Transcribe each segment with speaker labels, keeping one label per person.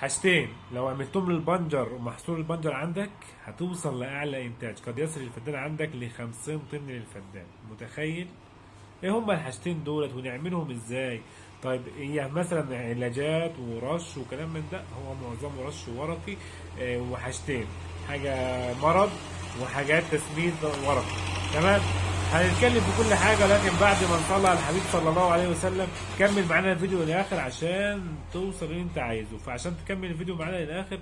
Speaker 1: حاجتين لو عملتهم للبنجر ومحصول البنجر عندك هتوصل لأعلى إنتاج، قد يصل الفدان عندك ل50 طن للفدان. متخيل؟ ايه هما الحاجتين دولت ونعملهم ازاي؟ طيب هي مثلا علاجات ورش وكلام من ده، هو معظمه رش ورقي. وحاجتين، حاجة مرض وحاجات تسميد ورقي. تمام. هنتكلم في كل حاجة، لكن بعد ما نصلي على الحبيب صلى الله عليه وسلم. كمل معانا الفيديو للآخر عشان توصل اللي انت عايزه. فعشان تكمل الفيديو معانا للآخر،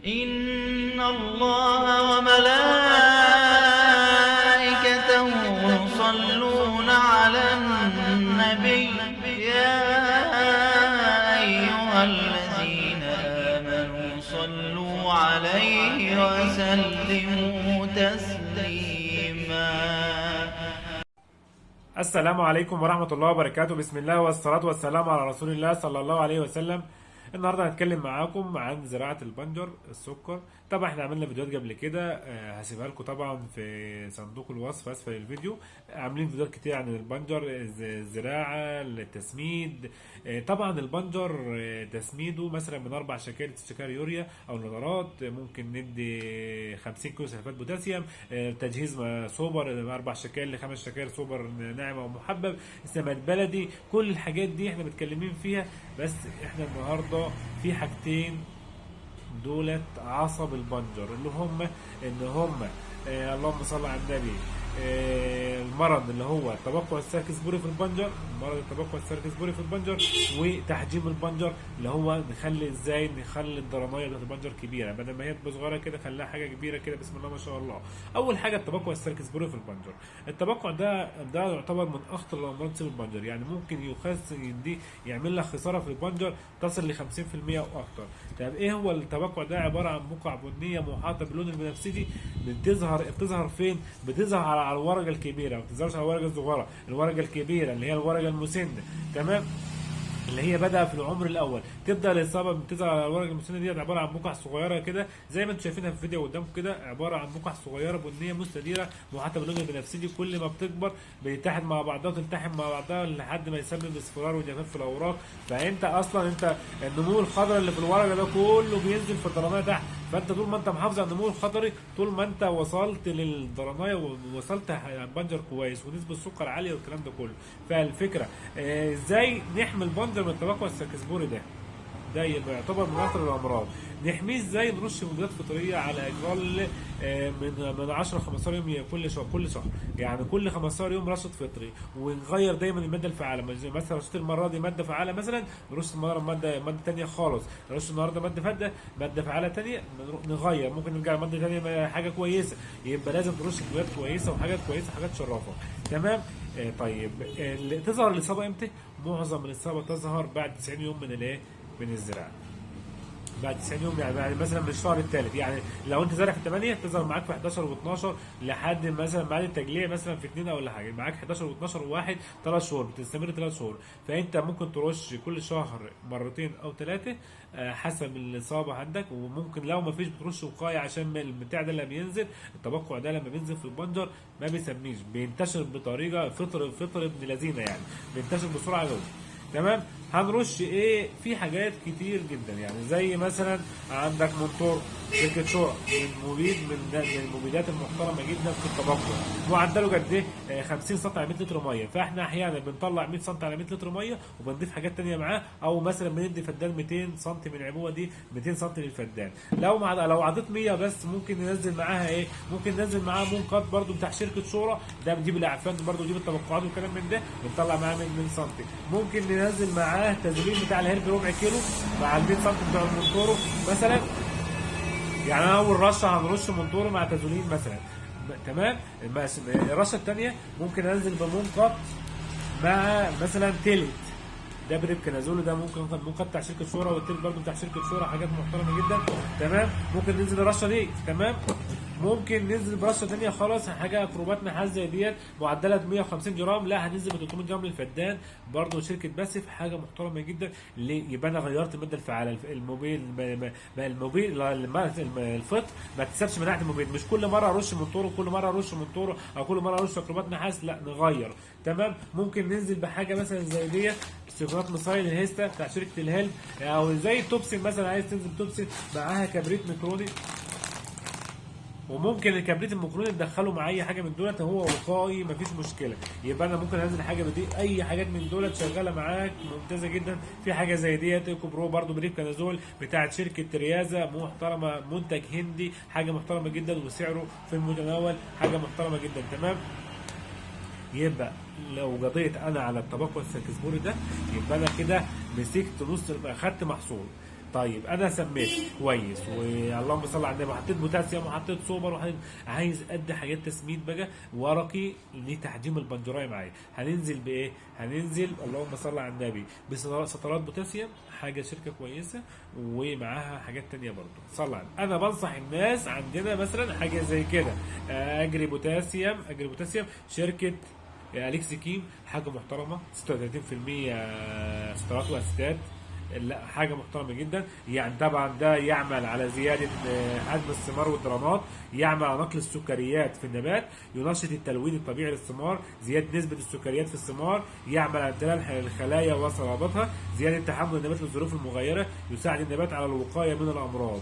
Speaker 2: إن الله وملائكته يصلون على النبي يا أيها الذين آمنوا صلوا عليه وسلموا تسليما.
Speaker 1: السلام عليكم ورحمة الله وبركاته. بسم الله والصلاة والسلام على رسول الله صلى الله عليه وسلم. النهارده هنتكلم معاكم عن زراعة البنجر السكر. طبعا احنا عملنا فيديوهات قبل كده، هسيبها لكم طبعا في صندوق الوصف اسفل الفيديو. عاملين فيديوهات كتير عن البنجر، الزراعة، التسميد. طبعا البنجر تسميده مثلا من 4 شكاير 6 شكاير يوريا او نترات. ممكن ندي 50 كيلو سلفات بوتاسيوم. تجهيز سوبر 4 شكاير ل5 شكاير سوبر ناعم او محبب. سماد بلدي. كل الحاجات دي احنا متكلمين فيها، بس احنا النهارده في حاجتين دولت عصب البنجر اللي هم اللهم صل على النبي. المرض اللي هو تبقع السيركسبوري في البنجر، مرض التبقع السيركسبوري في البنجر، وتحجيم البنجر اللي هو ازاي نخلي الضرمايه بتاعت البنجر كبيره، بدل ما هي تبقى صغيره كده خليها حاجه كبيره كده بسم الله ما شاء الله. اول حاجه التبقع السيركسبوري في البنجر. التبقع ده يعتبر من اخطر الامراض تصيب البنجر، يعني ممكن دي يعمل لك خساره في البنجر تصل ل 50% او اكتر. طب ايه هو التبقع ده؟ عباره عن بقع بنيه محاطه باللون البنفسجي. بتظهر فين؟ بتظهر على الورقه الكبيره، ما بتظهرش على الورقه الصغيره. الورقه الكبيره اللي هي الورقه المسنه، تمام، اللي هي بدأ في العمر الاول. تبدا الاصابه بتظهر على الورقه المسنه دي، عباره عن بقع صغيره كده زي ما انتم شايفينها في الفيديو قدامكم كده، عباره عن بقع صغيره بنيه مستديره محاطه باللون البنفسجي. كل ما بتكبر بتتحد مع بعضها وتلتحم مع بعضها لحد ما يسبب اصفرار وجفاف في الاوراق. فانت اصلا النمو الخضري اللي في الورقه ده كله بينزل في الضرمايه تحت. فانت طول ما انت محافظ على النمو الخضري، طول ما انت وصلت للضرمايه ووصلت البنجر كويس ونسبه السكر عاليه والكلام ده كله. فالفكره ازاي نحمي البنجر من التبقع السيركسبوري ده يعتبر من اخطر الامراض. نحميه ازاي؟ نرش مبيدات فطريه على اقل من 10 ل 15 يوم كل شهر، يعني كل 15 يوم رشه فطري. ونغير دايما الماده الفعاله، مثلا رشيت المره دي ماده فعاله، مثلا نرش المره ماده ثانيه خالص. نرش النهارده ماده فعاله ثانيه، نغير، ممكن نرجع لماده ثانيه حاجه كويسه. يبقى لازم ترش مبيدات كويسه وحاجات كويسه، حاجات تشرفك. تمام. طيب تظهر الاصابه امتى؟ معظم الاصابه تظهر بعد 90 يوم من الزراعه. بعد 90 يوم، يعني مثلا من الشهر الثالث. يعني لو انت زارع في 8 تظهر معاك في 11 و12 لحد مثلا بعد التجليه مثلا في 2 او ولا حاجه، معاك 11 و12 و1 3 شهور، بتستمر 3 شهور. فانت ممكن ترش كل شهر مرتين او 3 حسب الاصابه عندك. وممكن لو ما فيش بترش وقايه، عشان البتاع ده لما بينزل، التبقع ده لما بينزل في البنجر ما بيسميش، بينتشر بطريقه فطر ابن لذينه، يعني بينتشر بسرعه قوي. تمام. هنرش ايه؟ في حاجات كتير جدا، يعني زي مثلا عندك منطور شركه شورى، من المبيدات المحترمه جدا في التبقع. معدله قد ايه؟ 50 سم على 100 لتر ميه. فاحنا احيانا بنطلع 100 سم على 100 لتر ميه وبنضيف حاجات ثانيه معاه، او مثلا بندي فدان 200 سم من العبوه دي، 200 سم للفدان. لو عضيت 100 بس، ممكن ننزل معاها ايه؟ ممكن ننزل معاها منقط برده بتاع شركه شورى، ده بنجيب الاعفان برده، بنجيب التبقعات والكلام من ده، بنطلع معاه من سم. ممكن ننزل معاه تزويد بتاع الهرب ربع كيلو مع ال 100 سم بتوع المنطورو مثلا. يعني انا اول رشه هنرش منطورو مع تزولين مثلا. تمام. الرشه الثانيه ممكن انزل بمنقط مع مثلا تلت، ده بريبكنازول، ده ممكن بتاع شركه شورى، والتلت برضه بتاع شركه شورى، حاجات محترمه جدا. تمام. ممكن ننزل الرشه دي. تمام. ممكن ننزل برشه ثانيه خالص، حاجه كروبات نحاس زي ديت معدله 150 جرام، لا هننزل ب 300 جرام للفدان، برضه شركه باسف، حاجه محترمه جدا. ليه؟ يبقى انا غيرت الماده الفعاله. الفطر ما تكسبش مناعه المبيد. مش كل مره ارش منطورو، كل مره ارش منطورو، او كل مره ارش كروبات نحاس، لا نغير. تمام. ممكن ننزل بحاجه مثلا زي ديت سيفونات مصايل الهيستا بتاع شركه الهيلب، او زي توبسين مثلا عايز تنزل توبسين معاها كبريت ميكروني، وممكن الكبريت الميكروني تدخله مع اي حاجه من دولت، هو وقائي مفيش مشكله. يبقى انا ممكن انزل حاجه بدي اي حاجات من دولت شغاله معاك ممتازه جدا. في حاجه زي ديت ايكو برو برضو بريكانازول بتاعت شركه ريازه محترمه، منتج هندي، حاجه محترمه جدا وسعره في المتناول، حاجه محترمه جدا. تمام. يبقى لو قضيت انا على التبقى السكسبوري ده يبقى انا كده مسكت نص، اخدت محصول. طيب انا سميت كويس واللهم صل على النبي، وحطيت بوتاسيوم وحطيت سوبر وحطيت، عايز قد حاجات تسميد بقى ورقي لتحجيم البنجرايه معايا. هننزل بايه؟ هننزل اللهم صل على النبي بسطرات بوتاسيوم، حاجه شركه كويسه ومعاها حاجات تانية برضو. صل على النبي. انا بنصح الناس عندنا مثلا حاجه زي كده، اجري بوتاسيوم شركه اليكس كيم، حاجه محترمه 36% سطرات واسيتات، لا حاجه محترمه جدا. يعني طبعا ده يعمل على زياده حجم الثمار والدرامات، يعمل على نقل السكريات في النبات، ينشط التلوين الطبيعي للثمار، زياده نسبه السكريات في الثمار، يعمل على امتلال الخلايا وصلابتها، زياده تحمل النبات للظروف المغيره، يساعد النبات على الوقايه من الامراض.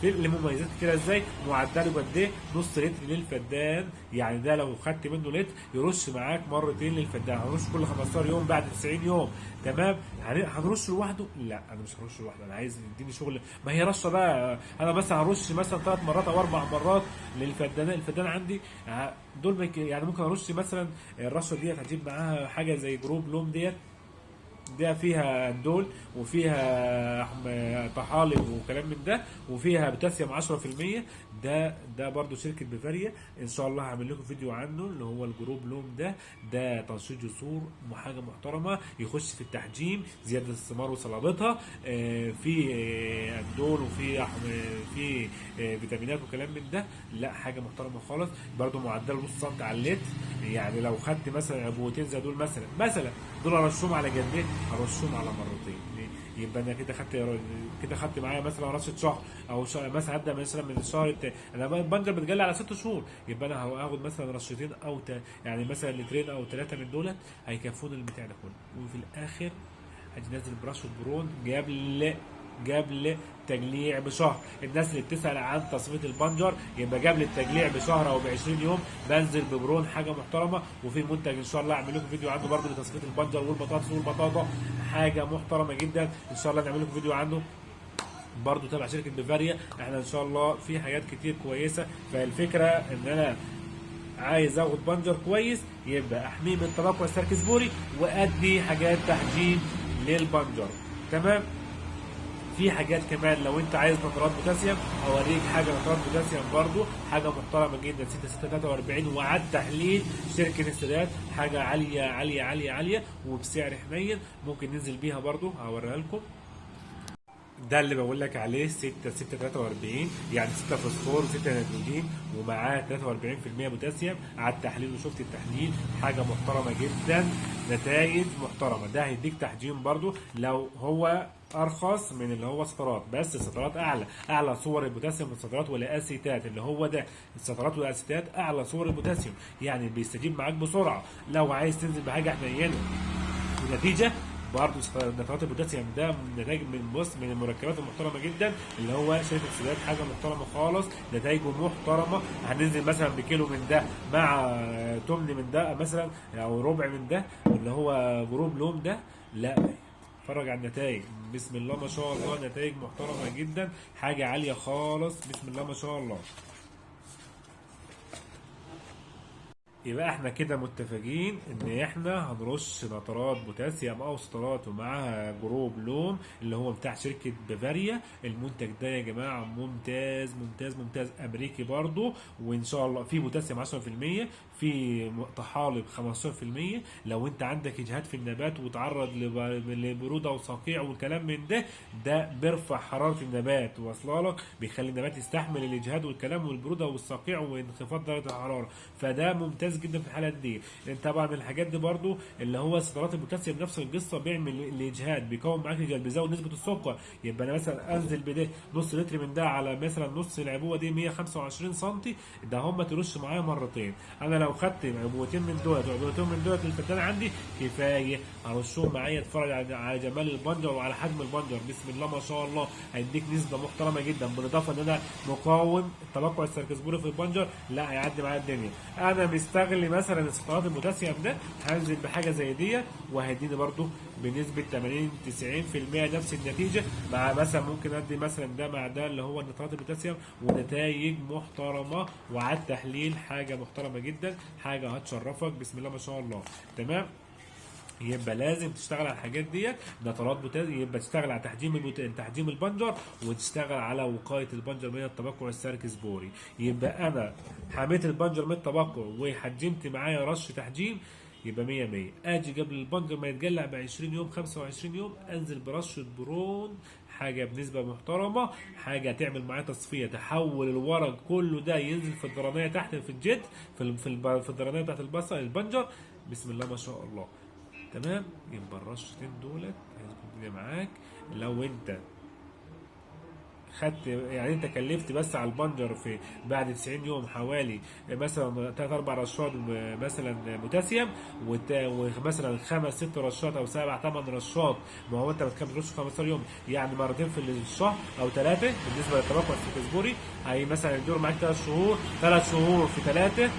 Speaker 1: في المميزات كده ازاي؟ معدله قد ايه؟ نص لتر للفدان، يعني ده لو خدت منه لتر يرش معاك مرتين للفدان، هنرش كل 15 يوم بعد 90 يوم. تمام. هنرش لوحده؟ لا انا مش هرش لوحده، انا عايز يديني شغل، ما هي رشه بقى. انا مثلا هرش مثلا 3 مرات او 4 مرات للفدان، الفدان عندي دول يعني ممكن ارش مثلا الرشه ديت هتجيب معاها حاجه زي جروب لوم ديت، ده فيها اندول وفيها طحالب وكلام من ده، وفيها بوتاسيوم 10%. ده برضو شركه بيفاريا، ان شاء الله هعمل لكم فيديو عنه اللي هو الجروب لوم ده تنشيط جسور، حاجه محترمه، يخش في التحجيم، زياده الثمار وصلابتها، في اندول في فيتامينات وكلام من ده، لا حاجه محترمه خالص. برضو معدل نص سم على اللتر، يعني لو خدت مثلا عبوتين زي دول مثلا دول ارشهم على جنبين، ارشهم على مرتين، يبقى انا كده خدت معايا مثلا رشه شهر او مثلا هبدا مثلا من الشهر انا البنجر بتجلي على 6 شهور، يبقى انا هاخد مثلا رشتين او يعني مثلا لترين او 3 من دولت هيكفوني البتاع ده كله. وفي الاخر هنزل برشه برون قبل تجليع بشهر. الناس اللي بتسال عن تصفيه البنجر يبقى قبل التجليع بشهر او ب 20 يوم بنزل ببرون، حاجه محترمه. وفي منتج ان شاء الله اعمل لكم فيديو عنه برضه لتصفيه البنجر والبطاطس والبطاطا، حاجه محترمه جدا ان شاء الله نعمل لكم فيديو عنه برضه تبع شركه بيفاريا. احنا ان شاء الله في حاجات كتير كويسه. فالفكره ان انا عايز اخد بنجر كويس يبقى احميه من التبقع السركسبوري وادي حاجات تحجيم للبنجر. تمام. في حاجات كمان لو انت عايز نترات بوتاسيوم اوريك حاجه نترات بوتاسيوم برضو، حاجه محترمه جدا 6643 وعد تحليل شركه السادات، حاجه عاليه عاليه عاليه عاليه وبسعر حنين، ممكن ننزل بيها برضو هوريها لكم. ده اللي بقول لك عليه 643 يعني 6 فوسفور و6 نيتروجين ومعاه 43% بوتاسيوم. على التحليل وشفت التحليل حاجه محترمه جدا، نتائج محترمه. ده هيديك تحجيم برضو لو هو ارخص من اللي هو سطرات، بس السطرات اعلى صور البوتاسيوم من السطرات والاسيتات، اللي هو ده السطرات والاسيتات اعلى صور البوتاسيوم، يعني بيستجيب معاك بسرعه. لو عايز تنزل بحاجه حنينه ونتيجه برضه نترات البوتاسيوم ده نتائج من المركبات المحترمه جدا، اللي هو شركه السادات، حاجه محترمه خالص، نتائجه محترمه. هننزل مثلا بكيلو من ده مع تمن من ده مثلا او ربع من ده اللي هو جروب لوم ده، لا اتفرج على النتائج، بسم الله ما شاء الله، نتائج محترمه جدا، حاجه عاليه خالص، بسم الله ما شاء الله. يبقى احنا كده متفقين ان احنا هنرش نترات بوتاسيوم او سطرات ومعاها جروب لوم اللي هو بتاع شركه بيفاريا. المنتج ده يا جماعه ممتاز ممتاز ممتاز، امريكي برضو، وان شاء الله في بوتاسيوم 10%، في طحالب 15%. لو انت عندك اجهاد في النبات وتعرض لبروده وصقيع والكلام من ده بيرفع حراره النبات واصله لك، بيخلي النبات يستحمل الاجهاد والكلام والبروده والصقيع وانخفاض درجه الحراره، فده ممتاز ممتاز جدا في الحالات دي، لان طبعا الحاجات دي برضو اللي هو سترات البوتاسيوم نفس القصه بيعمل الاجهاد، بيقوم معاك الجلد، بيزود نسبه السكر. يبقى انا مثلا انزل بده نص لتر من ده على مثلا نص العبوه دي 125 سم، ده هم ترش معايا مرتين. انا لو خدت عبوتين من دول وعبوتين من دول الفدان عندي كفايه، ارشهم معايا. اتفرج على جمال البنجر وعلى حجم البنجر، بسم الله ما شاء الله، هيديك نسبه محترمه جدا، بالاضافه ان انا مقاوم التبقع السركسبوري في البنجر، لا هيعدي معايا الدنيا. انا مستغل مثلا سترات البوتاسيوم ده، هنزل بحاجه زي دي وهيديني برضو بنسبه 80 90% نفس النتيجه، مع مثلا ممكن ادي مثلا ده مع ده اللي هو نترات البوتاسيوم، ونتائج محترمه، وعلى التحليل حاجه محترمه جدا، حاجه هتشرفك بسم الله ما شاء الله. تمام. يبقى لازم تشتغل على الحاجات ديت، نترات بوتاسيوم، يبقى تشتغل على تحجيم البنجر، وتشتغل على وقايه البنجر من التبقع السركسبوري. يبقى انا حميت البنجر من التبقع وحجمت معايا رش تحجيم، يبقى 100 100. اجي قبل البنجر ما يتجلع ب 20 يوم 25 يوم، انزل برشه برون، حاجه بنسبه محترمه، حاجه تعمل معايا تصفيه، تحول الورق كله ده ينزل في الدرانيه تحت في الجد، في الدرانيه بتاعت البصل البنجر، بسم الله ما شاء الله. تمام. يبقى الرشتين دولت هيظبط الدنيا معاك. لو انت خدت يعني انت كلفت بس على البنجر في بعد 90 يوم حوالي مثلا 3 4 رشات مثلا بوتاسيوم، ومثلا 5 6 رشات او 7 8 رشات، ما هو انت بترش 15 يوم، يعني مرتين في الشهر او 3 بالنسبه للتبقع السركسبوري، هي مثلا يدور معاك 3 شهور، 3 شهور في 3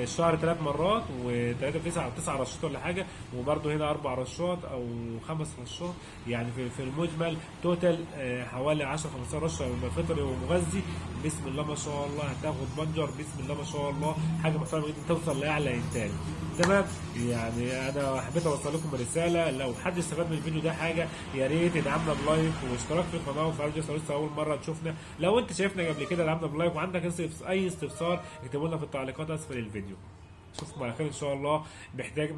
Speaker 1: الشهر 3 مرات، و3 في 9 او 9 رشات ولا حاجه، وبرده هنا 4 رشات او 5 رشات، يعني في المجمل توتال حوالي 10 15 رشه فطري ومغذي. بسم الله ما شاء الله هتاخد بنجر بسم الله ما شاء الله، حاجه محترمه جدا، توصل لاعلى انتاج. تمام. يعني انا حبيت اوصل لكم رساله، لو حد استفاد من الفيديو ده حاجه يا ريت يدعمنا بلايك واشتراك في القناه وفعل الجرس لو لسه اول مره تشوفنا. لو انت شايفنا قبل كده دعمنا بلايك، وعندك اي استفسار اكتبوا لنا في التعليقات اسفل الفيديو. اشوفكم على خير ان شاء الله.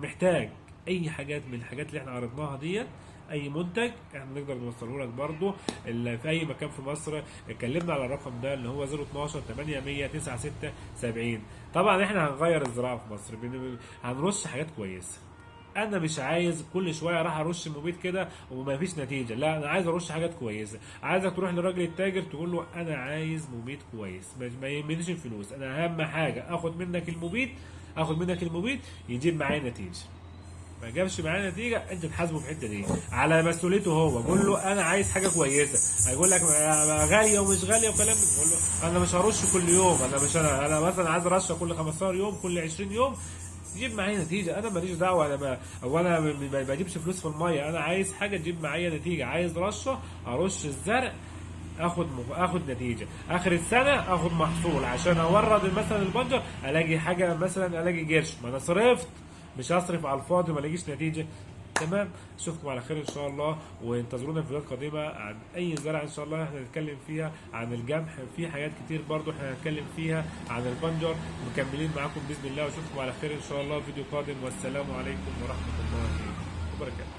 Speaker 1: محتاج اي حاجات من الحاجات اللي احنا عرضناها ديت، اي منتج احنا نقدر نوصله لك برضه في اي مكان في مصر. اتكلمنا على الرقم ده اللي هو 012 800 9670. طبعا احنا هنغير الزراعه في مصر، هنرش حاجات كويسه. انا مش عايز كل شويه راح ارش مبيد كده وما فيش نتيجه، لا انا عايز ارش حاجات كويسه. عايزك تروح للراجل التاجر تقول له انا عايز مبيد كويس، ما يهمنيش الفلوس، انا اهم حاجه اخد منك المبيد يجيب معايا نتيجه. ما جابش معايا نتيجه انت تحاسبه في الحته دي على مسؤوليته هو. قول له انا عايز حاجه كويسه، هيقول لك غاليه ومش غاليه وكلام. قول له انا مش هرش كل يوم، انا مثلا عايز رشه كل 15 يوم كل 20 يوم، تجيب معايا نتيجه. انا ماليش دعوه، انا ما بجيبش فلوس في الميه، انا عايز حاجه تجيب معايا نتيجه. عايز رشه ارش الزرع اخد نتيجه، اخر السنه اخد محصول، عشان اورد مثلا البنجر الاقي حاجه، مثلا الاقي قرش، ما انا صرفت، مش هصرف على الفاضي وما الاقيش نتيجه. تمام. اشوفكم على خير ان شاء الله، وانتظرونا في فيديوهات قادمه عن اي زرع ان شاء الله. احنا هنتكلم فيها عن الجمح، في حاجات كتير برضو احنا هنتكلم فيها عن البنجر. مكملين معاكم باذن الله، واشوفكم على خير ان شاء الله في فيديو قادم، والسلام عليكم ورحمه الله وبركاته.